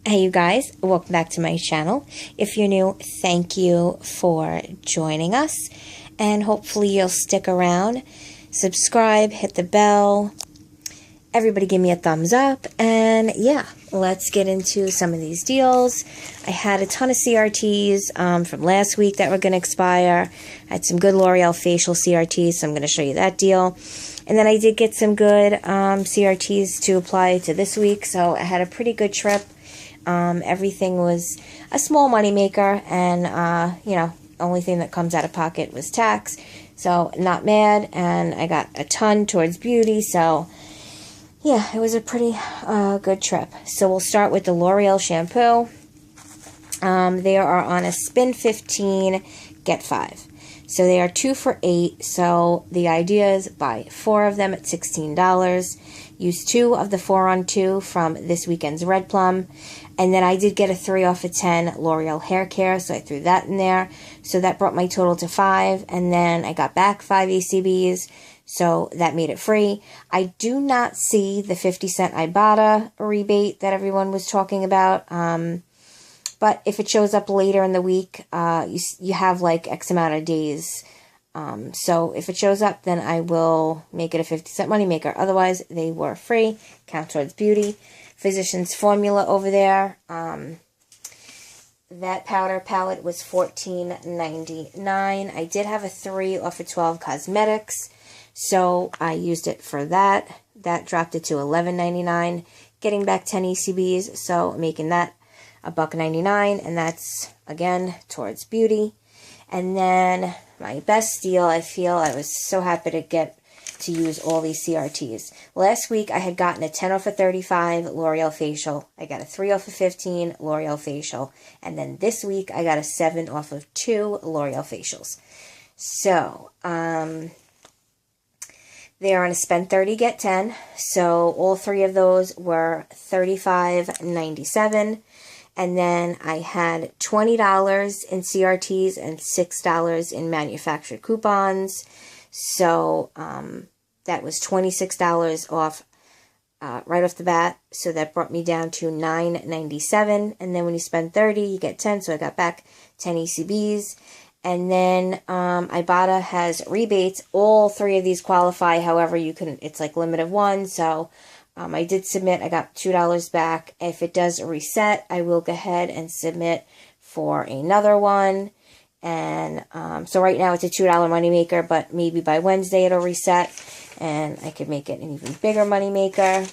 Hey you guys, welcome back to my channel. If you're new, thank you for joining us, and hopefully you'll stick around. Subscribe, hit the bell, everybody give me a thumbs up, and yeah, let's get into some of these deals. I had a ton of CRTs from last week that were going to expire. I had some good L'Oreal facial CRTs, so I'm going to show you that deal. And then I did get some good CRTs to apply to this week, so I had a pretty good trip. Everything was a small money maker, and you know, only thing that comes out of pocket was tax, so not mad. And I got a ton towards beauty, so yeah, it was a pretty good trip. So we'll start with the L'Oreal shampoo. They are on a spin 15, get 5. So they are 2 for $8. So the idea is buy 4 of them at $16. Use 2 of the 4 on 2 from this weekend's Red Plum. And then I did get a 3 off of 10 L'Oreal hair care, so I threw that in there. So that brought my total to 5. And then I got back 5 ECBs, so that made it free. I do not see the 50-cent Ibotta rebate that everyone was talking about. But if it shows up later in the week, you have like X amount of days. So if it shows up, then I will make it a 50-cent moneymaker. Otherwise, they were free. Count towards beauty. Physicians Formula over there. That powder palette was $14.99. I did have a 3 off of 12 cosmetics, so I used it for that. That dropped it to $11.99, getting back 10 ECBs, so making that $1.99, and that's again towards beauty. And then my best deal, I feel I was so happy to get to use all these CRTs. Last week I had gotten a 10 off of 35 L'Oreal facial. I got a 3 off of 15 L'Oreal facial. And then this week I got a 7 off of 2 L'Oreal facials. So, they are on a spend 30, get 10. So all 3 of those were $35.97. And then I had $20 in CRTs and $6 in manufactured coupons. So that was $26 off right off the bat. So that brought me down to $9.97. And then when you spend 30, you get 10. So I got back 10 ECBs. And then Ibotta has rebates. All 3 of these qualify. However, you can, it's like limit of 1. So I did submit. I got $2 back. If it does reset, I will go ahead and submit for another one. And so right now it's a $2 moneymaker, but maybe by Wednesday it'll reset and I could make it an even bigger moneymaker.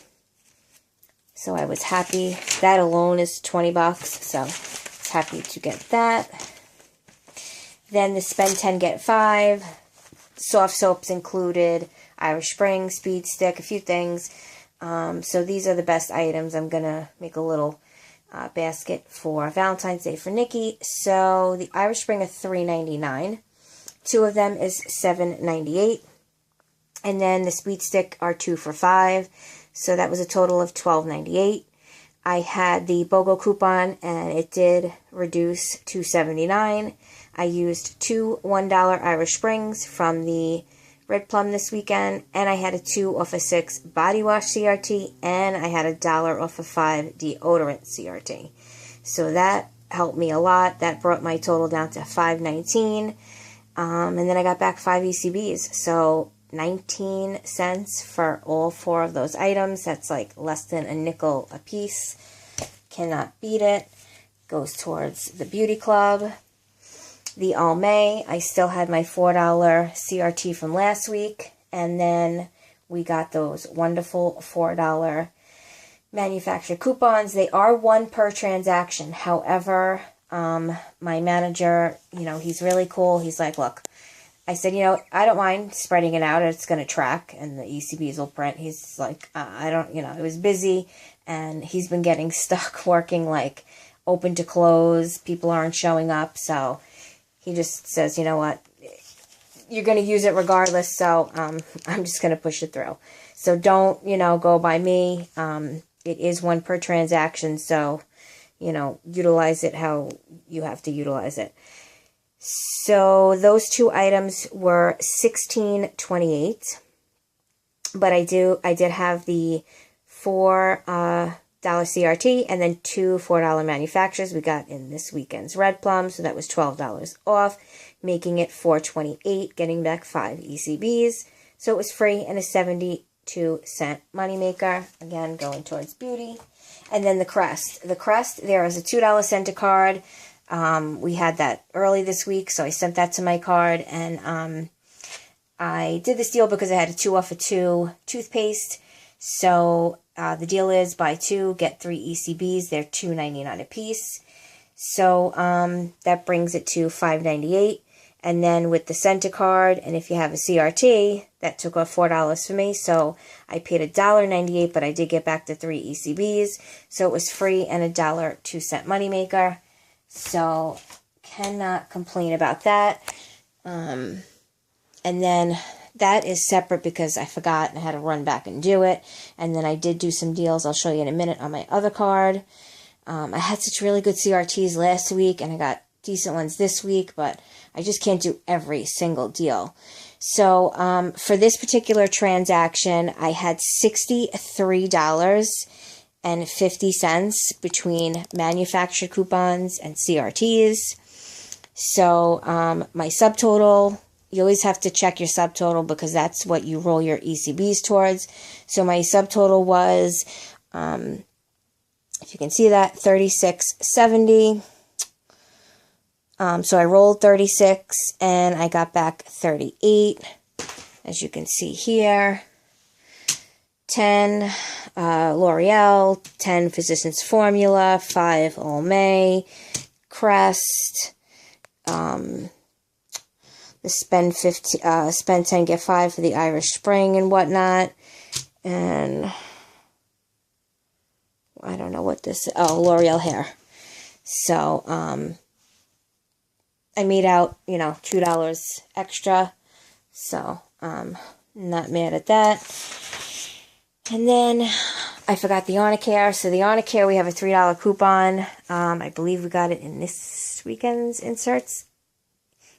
So I was happy. That alone is $20, so I was happy to get that. Then the spend 10, get 5. Soft soaps included, Irish Spring, Speed Stick, a few things. So these are the best items. I'm going to make a little basket for Valentine's Day for Nikki. So the Irish Spring are $3.99. 2 of them is $7.98. And then the Speed Stick are 2 for $5. So that was a total of $12.98. I had the BOGO coupon and it did reduce to $7.99. I used 2 $1 Irish Springs from the Red Plum this weekend, and I had a 2 off of 6 body wash CRT, and I had $1 off of 5 deodorant CRT. So that helped me a lot. That brought my total down to $5.19, and then I got back 5 ECBs. So 19 cents for all 4 of those items. That's like less than a nickel a piece. Cannot beat it. Goes towards the beauty club. The Almay, I still had my $4 CRT from last week, and then we got those wonderful $4 manufactured coupons. They are 1 per transaction. However, my manager, you know, he's really cool. He's like, look, I said, you know, I don't mind spreading it out. It's going to track, and the ECBs will print. He's like, I don't, you know, it was busy, and he's been getting stuck working like open to close. People aren't showing up, so he just says, you know what, you're going to use it regardless, so I'm just going to push it through. So don't, you know, go by me. It is 1 per transaction, so, you know, utilize it how you have to utilize it. So those 2 items were $16.28, but I did have the 4 CRT, and then 2 $4 manufacturers we got in this weekend's Red Plum, so that was $12 off, making it $4.28, getting back 5 ECBs. So it was free and a 72-cent moneymaker, again going towards beauty. And then the Crest. The Crest, there is a $2 center card. We had that early this week, so I sent that to my card, and I did this deal because I had a 2 off of 2 toothpaste. So the deal is buy 2, get 3 ECBs. They're $2.99 a piece. So that brings it to $5.98. And then with the center card, and if you have a CRT, that took off $4 for me. So I paid $1.98, but I did get back the 3 ECBs. So it was free and a $1.02 moneymaker. So cannot complain about that. And then that is separate because I forgot and I had to run back and do it. And then I did do some deals I'll show you in a minute on my other card. I had such really good CRTs last week, and I got decent ones this week, but I just can't do every single deal. So for this particular transaction, I had $63.50 between manufactured coupons and CRTs. So my subtotal, you always have to check your subtotal because that's what you roll your ECBs towards. So my subtotal was, if you can see that, $36.70. So I rolled 36 and I got back 38, as you can see here. 10 L'Oreal, 10 Physicians Formula, 5 Olmay, Crest, the spend 10 get 5 for the Irish Spring and whatnot, and I don't know what this, L'Oreal hair. So I made out, $2 extra, so not mad at that. And then I forgot the Onicare. So the Onicare, we have a $3 coupon. I believe we got it in this weekend's inserts.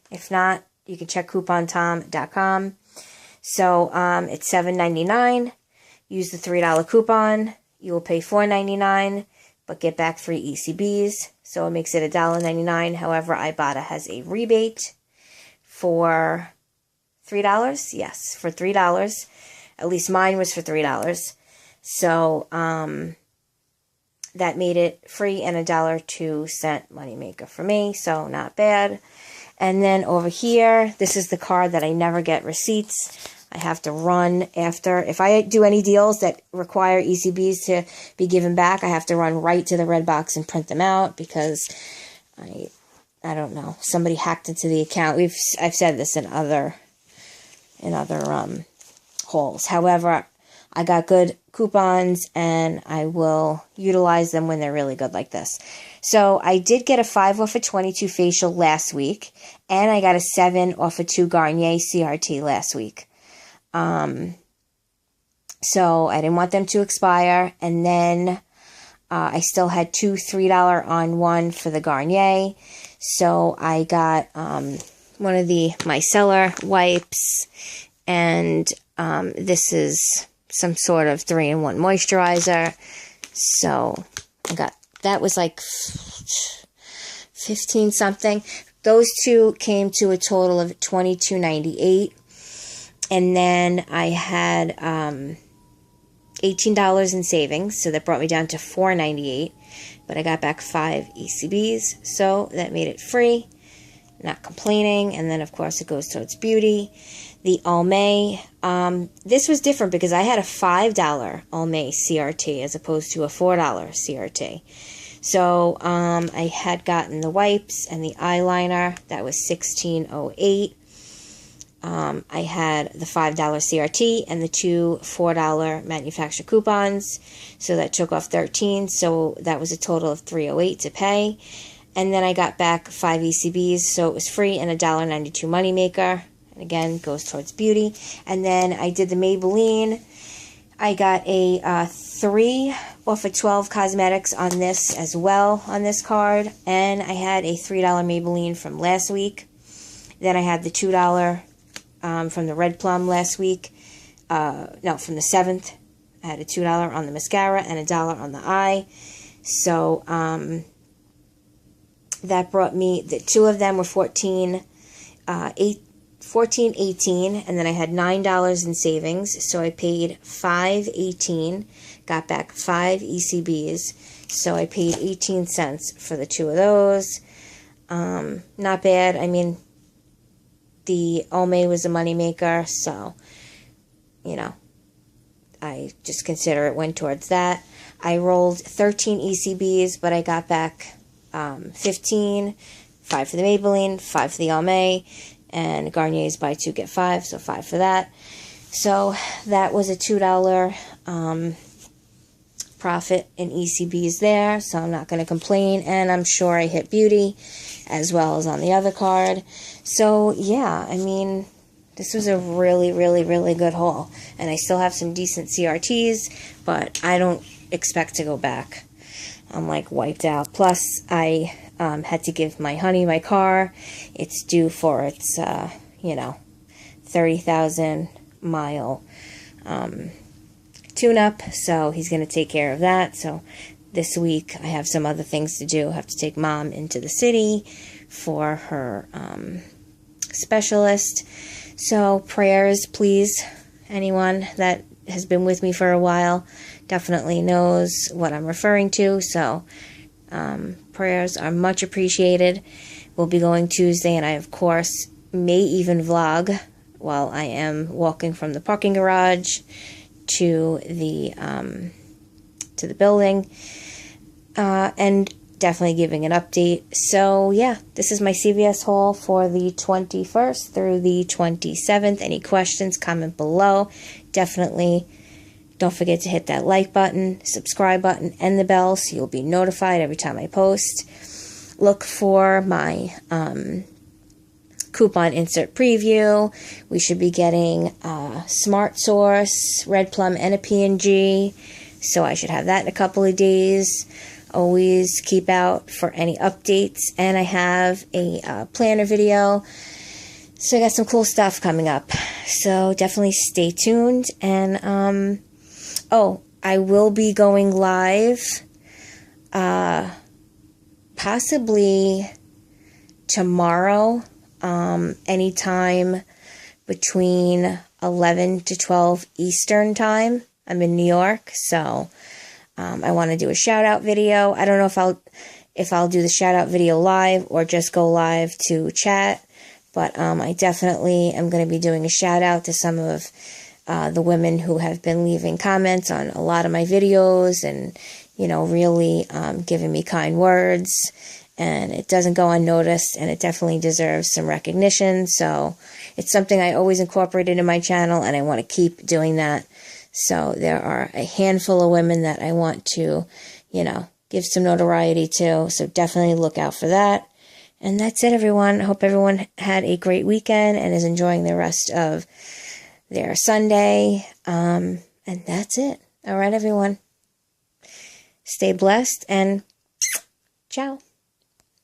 If not, you can check coupontom.com. So it's $7.99. Use the $3 coupon. You will pay $4.99, but get back 3 ECBs. So it makes it $1.99. However, Ibotta has a rebate for $3. Yes, for $3. At least mine was for $3. So that made it free and a $1.02 moneymaker for me. So not bad. And then over here, this is the card that I never get receipts. I have to run after. If I do any deals that require ECBs to be given back, I have to run right to the red box and print them out because I don't know, somebody hacked into the account. I've said this in other hauls. However, I got good coupons and I will utilize them when they're really good like this. So I did get a 5 off of 22 facial last week, and I got a 7 off of 2 Garnier CRT last week. So I didn't want them to expire. And then I still had 2 $3 on 1 for the Garnier. So I got one of the micellar wipes, and this is some sort of 3-in-1 moisturizer. So I got, that was like 15 something. Those two came to a total of $22.98. And then I had $18 in savings, so that brought me down to $4.98. But I got back 5 ECBs, so that made it free. Not complaining. And then, of course, it goes towards beauty. The Olmay, this was different because I had a $5 Olmay CRT as opposed to a $4 CRT. So I had gotten the wipes and the eyeliner. That was $16.08. I had the $5 CRT and the 2 $4 manufacturer coupons. So that took off $13. So that was a total of $3.08 to pay. And then I got back 5 ECBs. So it was free and a $1.92 moneymaker. And again, goes towards beauty. And then I did the Maybelline. I got a 3 off of 12 cosmetics on this as well, on this card. And I had a $3 Maybelline from last week. Then I had the $2 from the Red Plum last week. No, from the 7th. I I had a $2 on the mascara and $1 on the eye. So that brought me, the two of them were $14.18, and then I had $9 in savings, so I paid $5.18, got back 5 ECBs, so I paid 18 cents for the two of those. Not bad. I mean, the Ome was a moneymaker, so, you know, I just consider it went towards that. I rolled 13 ECBs, but I got back 15, 5 for the Maybelline, 5 for the Almay, and Garnier's buy 2 get 5, so 5 for that. So that was a $2 profit in ECBs there, so I'm not going to complain, and I'm sure I hit beauty as well as on the other card. So yeah, I mean, this was a really, really, really good haul, and I still have some decent CRTs, but I don't expect to go back. I'm like wiped out. Plus, I had to give my honey my car. It's due for its, 30,000 mile tune-up, so he's going to take care of that. So this week I have some other things to do. I have to take Mom into the city for her specialist. So prayers, please. Anyone that has been with me for a while definitely knows what I'm referring to. So prayers are much appreciated. We'll be going Tuesday, and I, of course, may even vlog while I am walking from the parking garage to the building, and definitely giving an update. So yeah, this is my CVS haul for the 21st through the 27th. Any questions, comment below. Definitely don't forget to hit that like button, subscribe button, and the bell so you'll be notified every time I post. Look for my coupon insert preview. We should be getting Smart Source, Red Plum, and a P&G. So I should have that in a couple of days. Always keep out for any updates. And I have a planner video. So I got some cool stuff coming up. So definitely stay tuned. And, I will be going live possibly tomorrow, anytime between 11 to 12 Eastern time. I'm in New York, so I want to do a shout-out video. I don't know if I'll do the shout-out video live or just go live to chat, but I definitely am going to be doing a shout-out to some of the women who have been leaving comments on a lot of my videos and, really giving me kind words. And it doesn't go unnoticed, and it definitely deserves some recognition. So it's something I always incorporated in my channel, and I want to keep doing that. So there are a handful of women that I want to, give some notoriety to. So definitely look out for that. And that's it, everyone. I hope everyone had a great weekend and is enjoying the rest of their Sunday. And that's it. All right, everyone. Stay blessed, and ciao.